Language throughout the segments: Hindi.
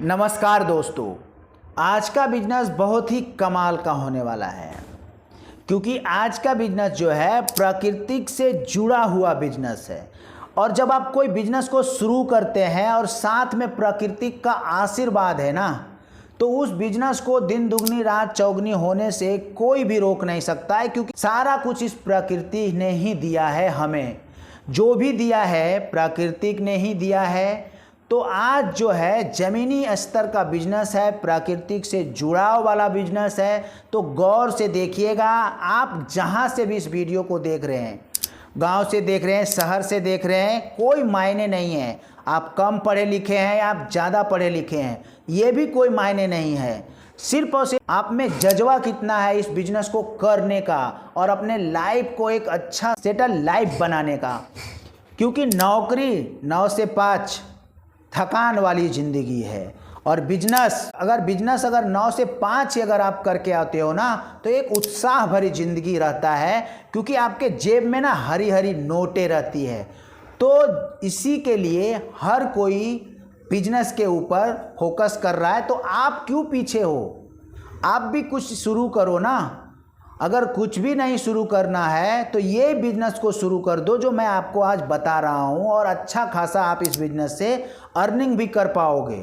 नमस्कार दोस्तों, आज का बिजनेस बहुत ही कमाल का होने वाला है क्योंकि आज का बिजनेस जो है प्रकृति से जुड़ा हुआ बिजनेस है। और जब आप कोई बिजनेस को शुरू करते हैं और साथ में प्रकृति का आशीर्वाद है ना, तो उस बिजनेस को दिन दुगनी रात चौगनी होने से कोई भी रोक नहीं सकता है, क्योंकि सारा कुछ इस प्रकृति ने ही दिया है। हमें जो भी दिया है प्रकृति ने ही दिया है। तो आज जो है ज़मीनी स्तर का बिजनेस है, प्राकृतिक से जुड़ाव वाला बिजनेस है। तो गौर से देखिएगा। आप जहाँ से भी इस वीडियो को देख रहे हैं, गांव से देख रहे हैं, शहर से देख रहे हैं, कोई मायने नहीं है। आप कम पढ़े लिखे हैं या आप ज़्यादा पढ़े लिखे हैं, ये भी कोई मायने नहीं है। सिर्फ और सिर्फ आप में जज्बा कितना है इस बिजनेस को करने का और अपने लाइफ को एक अच्छा सेटल लाइफ बनाने का। क्योंकि नौकरी 9 से 5 थकान वाली ज़िंदगी है, और बिजनेस अगर 9 से 5 ही अगर आप करके आते हो ना, तो एक उत्साह भरी ज़िंदगी रहता है, क्योंकि आपके जेब में ना हरी हरी नोटें रहती है। तो इसी के लिए हर कोई बिजनेस के ऊपर फोकस कर रहा है। तो आप क्यों पीछे हो? आप भी कुछ शुरू करो ना। अगर कुछ भी नहीं शुरू करना है तो ये बिजनेस को शुरू कर दो जो मैं आपको आज बता रहा हूँ, और अच्छा खासा आप इस बिजनेस से अर्निंग भी कर पाओगे।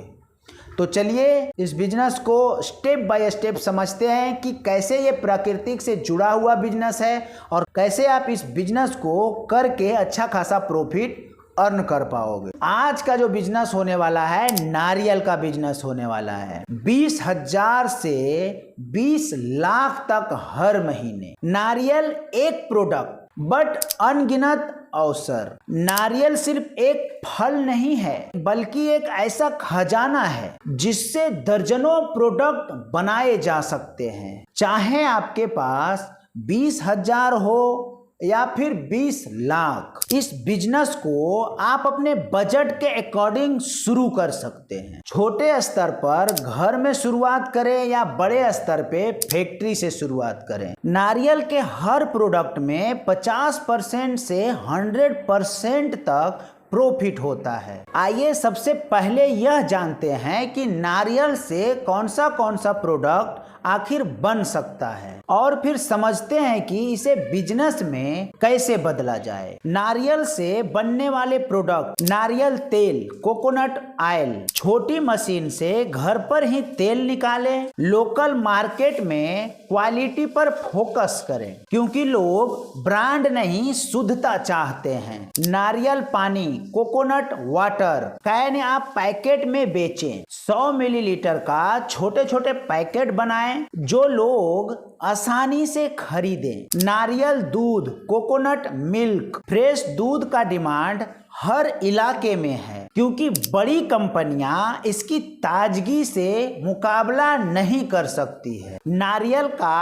तो चलिए इस बिजनेस को स्टेप बाय स्टेप समझते हैं कि कैसे ये प्राकृतिक से जुड़ा हुआ बिजनेस है और कैसे आप इस बिजनेस को करके अच्छा खासा प्रॉफिट अर्न कर पाओगे। आज का जो बिजनेस होने वाला है, नारियल का बिजनेस होने वाला है। 20,000 से 20 लाख तक हर महीने। नारियल एक प्रोडक्ट बट अनगिनत अवसर। नारियल सिर्फ एक फल नहीं है, बल्कि एक ऐसा खजाना है जिससे दर्जनों प्रोडक्ट बनाए जा सकते हैं। चाहे आपके पास 20,000 हो या फिर 20 लाख, इस बिजनेस को आप अपने बजट के अकॉर्डिंग शुरू कर सकते हैं। छोटे स्तर पर घर में शुरुआत करें या बड़े स्तर पे फैक्ट्री से शुरुआत करें। नारियल के हर प्रोडक्ट में 50% से 100% तक प्रॉफिट होता है। आइए सबसे पहले यह जानते हैं कि नारियल से कौन सा प्रोडक्ट आखिर बन सकता है, और फिर समझते हैं कि इसे बिजनेस में कैसे बदला जाए। नारियल से बनने वाले प्रोडक्ट, नारियल तेल, कोकोनट ऑयल। छोटी मशीन से घर पर ही तेल निकालें। लोकल मार्केट में क्वालिटी पर फोकस करें, क्योंकि लोग ब्रांड नहीं शुद्धता चाहते हैं। नारियल पानी, कोकोनट वाटर कैन आप पैकेट में बेचें। 100 मिलीलीटर का छोटे छोटे पैकेट बनाएं जो लोग आसानी से खरीदें। नारियल दूध, कोकोनट मिल्क। फ्रेश दूध का डिमांड हर इलाके में है, क्योंकि बड़ी कंपनियां इसकी ताजगी से मुकाबला नहीं कर सकती है। नारियल का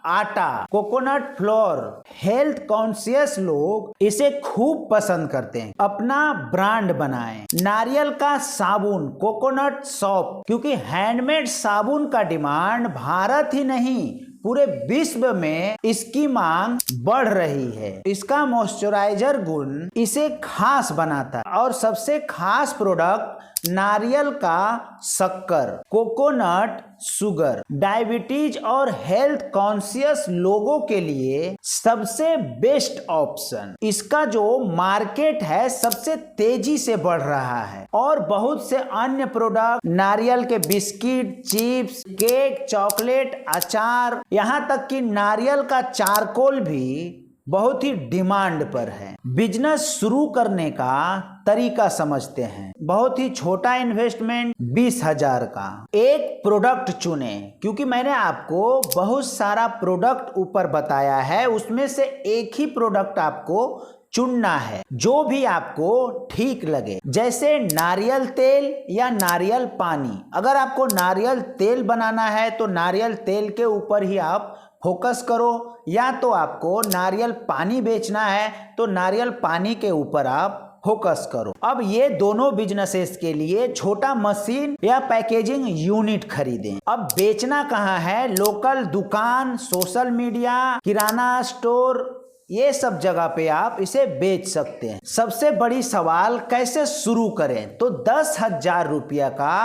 आटा, कोकोनट फ्लोर। हेल्थ कॉन्शियस लोग इसे खूब पसंद करते हैं। अपना ब्रांड बनाएं। नारियल का साबुन, कोकोनट सोप, क्योंकि हैंडमेड साबुन का डिमांड भारत ही नहीं पूरे विश्व में इसकी मांग बढ़ रही है। इसका मॉइस्चराइजर गुण इसे खास बनाता है। और सबसे खास प्रोडक्ट नारियल का शक्कर, कोकोनट शुगर। डायबिटीज और हेल्थ कॉन्शियस लोगों के लिए सबसे बेस्ट ऑप्शन। इसका जो मार्केट है सबसे तेजी से बढ़ रहा है। और बहुत से अन्य प्रोडक्ट, नारियल के बिस्किट, चिप्स, केक, चॉकलेट, अचार, यहाँ तक कि नारियल का चारकोल भी बहुत ही डिमांड पर है। बिजनेस शुरू करने का तरीका समझते हैं। बहुत ही छोटा इन्वेस्टमेंट, 20,000 का। एक प्रोडक्ट चुने, क्योंकि मैंने आपको बहुत सारा प्रोडक्ट ऊपर बताया है, उसमें से एक ही प्रोडक्ट आपको चुनना है जो भी आपको ठीक लगे। जैसे नारियल तेल या नारियल पानी। अगर आपको नारियल तेल बनाना है तो नारियल तेल के ऊपर ही आप फोकस करो, या तो आपको नारियल पानी बेचना है तो नारियल पानी के ऊपर आप फोकस करो। अब ये दोनों बिजनेसेस के लिए छोटा मशीन या पैकेजिंग यूनिट खरीदें। अब बेचना कहाँ है? लोकल दुकान, सोशल मीडिया, किराना स्टोर, ये सब जगह पे आप इसे बेच सकते हैं। सबसे बड़ी सवाल कैसे शुरू करें? तो 10,000 रुपया का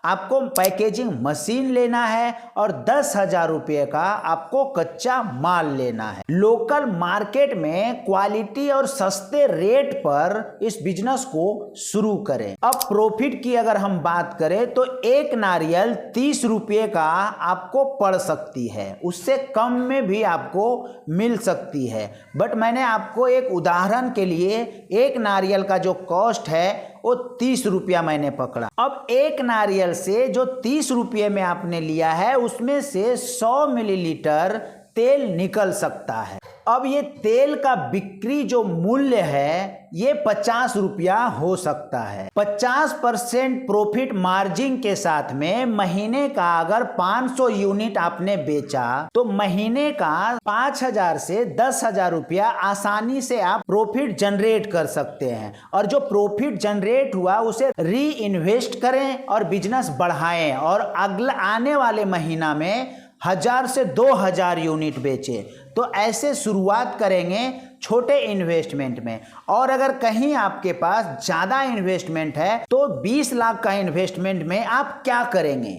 आपको पैकेजिंग मशीन लेना है और 10,000 रुपये का आपको कच्चा माल लेना है। लोकल मार्केट में क्वालिटी और सस्ते रेट पर इस बिजनेस को शुरू करें। अब प्रॉफिट की अगर हम बात करें तो एक नारियल 30 रुपये का आपको पड़ सकती है, उससे कम में भी आपको मिल सकती है। बट मैंने आपको एक उदाहरण के लिए एक नारियल का जो कॉस्ट है वो 30 रुपया मैंने पकड़ा। अब एक नारियल से जो 30 रुपये में आपने लिया है उसमें से 100 मिलीलीटर तेल निकल सकता है। अब ये तेल का बिक्री जो मूल्य है ये 50 रुपया हो सकता है। 50% प्रॉफिट मार्जिन के साथ में महीने का अगर 500 यूनिट आपने बेचा तो महीने का 5,000 से 10,000 रुपया आसानी से आप प्रॉफिट जनरेट कर सकते हैं। और जो प्रॉफिट जनरेट हुआ उसे री इन्वेस्ट करें और बिजनेस बढ़ाएं और अगला आने वाले महीना में 1,000 से 2,000 यूनिट बेचे। तो ऐसे शुरुआत करेंगे छोटे इन्वेस्टमेंट में। और अगर कहीं आपके पास ज़्यादा इन्वेस्टमेंट है तो 20 लाख का इन्वेस्टमेंट में आप क्या करेंगे?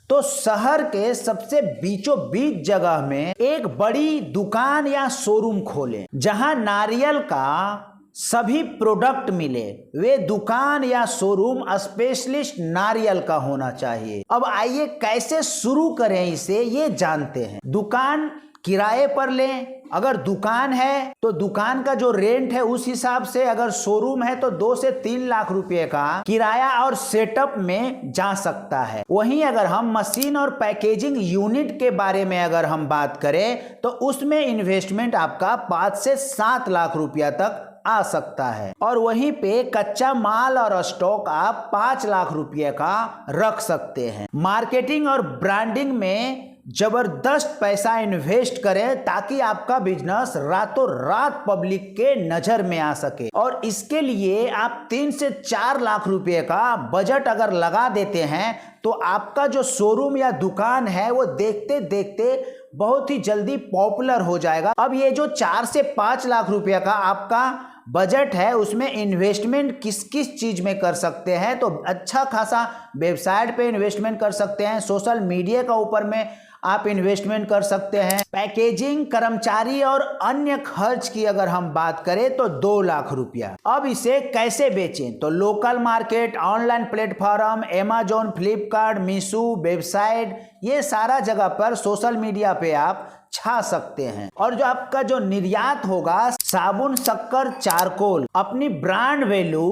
तो शहर के सबसे बीचों बीच जगह में एक बड़ी दुकान या शोरूम खोलें जहां नारियल का सभी प्रोडक्ट मिले। वे दुकान या शोरूम स्पेशलिस्ट नारियल का होना चाहिए। अब आइए कैसे शुरू करें इसे ये जानते हैं। दुकान किराए पर लें। अगर दुकान है तो दुकान का जो रेंट है उस हिसाब से, अगर शोरूम है तो 2 से 3 लाख रुपए का किराया और सेटअप में जा सकता है। वहीं अगर हम मशीन और पैकेजिंग यूनिट के बारे में अगर हम बात करें तो उसमें इन्वेस्टमेंट आपका 5 से 7 लाख रुपया तक आ सकता है। और वहीं पे कच्चा माल और स्टॉक आप 5 लाख रुपए का रख सकते हैं। मार्केटिंग और ब्रांडिंग में जबरदस्त पैसा इन्वेस्ट करें ताकि आपका बिजनेस रातों रात पब्लिक के नजर में आ सके। और इसके लिए आप 3 से 4 लाख रुपए का बजट अगर लगा देते हैं तो आपका जो शोरूम या दुकान है वो देखते देखते बहुत ही जल्दी पॉपुलर हो जाएगा। अब ये जो 4 से 5 लाख रुपए का आपका बजट है उसमें इन्वेस्टमेंट किस किस चीज में कर सकते हैं? तो अच्छा खासा वेबसाइट पे इन्वेस्टमेंट कर सकते हैं, सोशल मीडिया का ऊपर में आप इन्वेस्टमेंट कर सकते हैं। पैकेजिंग, कर्मचारी और अन्य खर्च की अगर हम बात करें तो 2 लाख रुपया। अब इसे कैसे बेचें? तो local market, online platform, Amazon, Flipkart, Meesho, website, ये सारा जगह पर सोशल मीडिया पे आप छा सकते हैं। और जो आपका जो निर्यात होगा साबुन, शक्कर, चारकोल, अपनी ब्रांड वैल्यू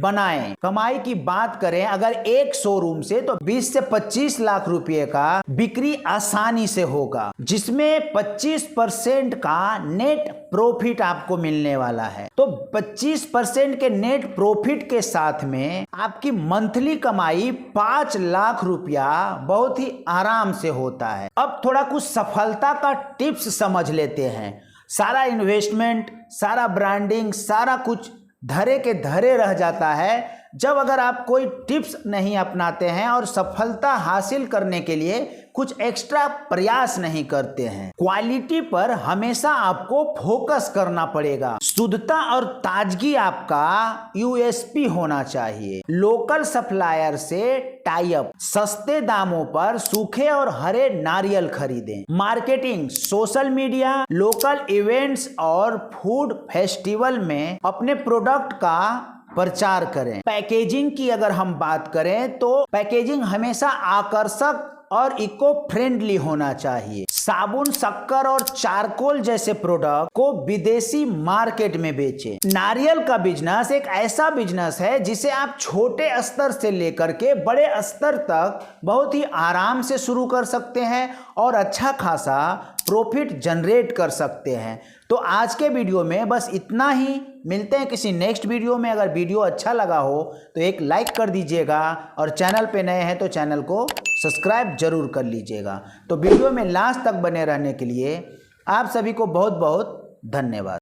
बनाएं। कमाई की बात करें अगर एक शोरूम से तो 20 से 25 लाख रुपए का बिक्री आसानी से होगा, जिसमें 25% का नेट प्रॉफिट आपको मिलने वाला है। तो 25% के नेट प्रॉफिट के साथ में आपकी मंथली कमाई 5 लाख रुपया बहुत ही आराम से होता है। अब थोड़ा कुछ सफलता का टिप्स समझ लेते हैं। सारा इन्वेस्टमेंट, सारा ब्रांडिंग, सारा कुछ धरे के धरे रह जाता है जब अगर आप कोई टिप्स नहीं अपनाते हैं और सफलता हासिल करने के लिए कुछ एक्स्ट्रा प्रयास नहीं करते हैं। क्वालिटी पर हमेशा आपको फोकस करना पड़ेगा। शुद्धता और ताजगी आपका यूएसपी होना चाहिए। लोकल सप्लायर से टाई अप, सस्ते दामों पर सूखे और हरे नारियल खरीदें। Marketing, social media, local events और फूड फेस्टिवल में अपने प्रोडक्ट का प्रचार करें। पैकेजिंग की अगर हम बात करें तो पैकेजिंग हमेशा आकर्षक और इको फ्रेंडली होना चाहिए। साबुन, शक्कर और चारकोल जैसे प्रोडक्ट को विदेशी मार्केट में बेचें। नारियल का बिजनेस एक ऐसा बिजनेस है जिसे आप छोटे स्तर से लेकर के बड़े स्तर तक बहुत ही आराम से शुरू कर सकते हैं और अच्छा खासा प्रॉफिट जनरेट कर सकते हैं। तो आज के वीडियो में बस इतना ही। मिलते हैं किसी नेक्स्ट वीडियो में। अगर वीडियो अच्छा लगा हो तो एक लाइक कर दीजिएगा और चैनल पे नए हैं तो चैनल को सब्सक्राइब जरूर कर लीजिएगा। तो वीडियो में लास्ट तक बने रहने के लिए आप सभी को बहुत बहुत धन्यवाद।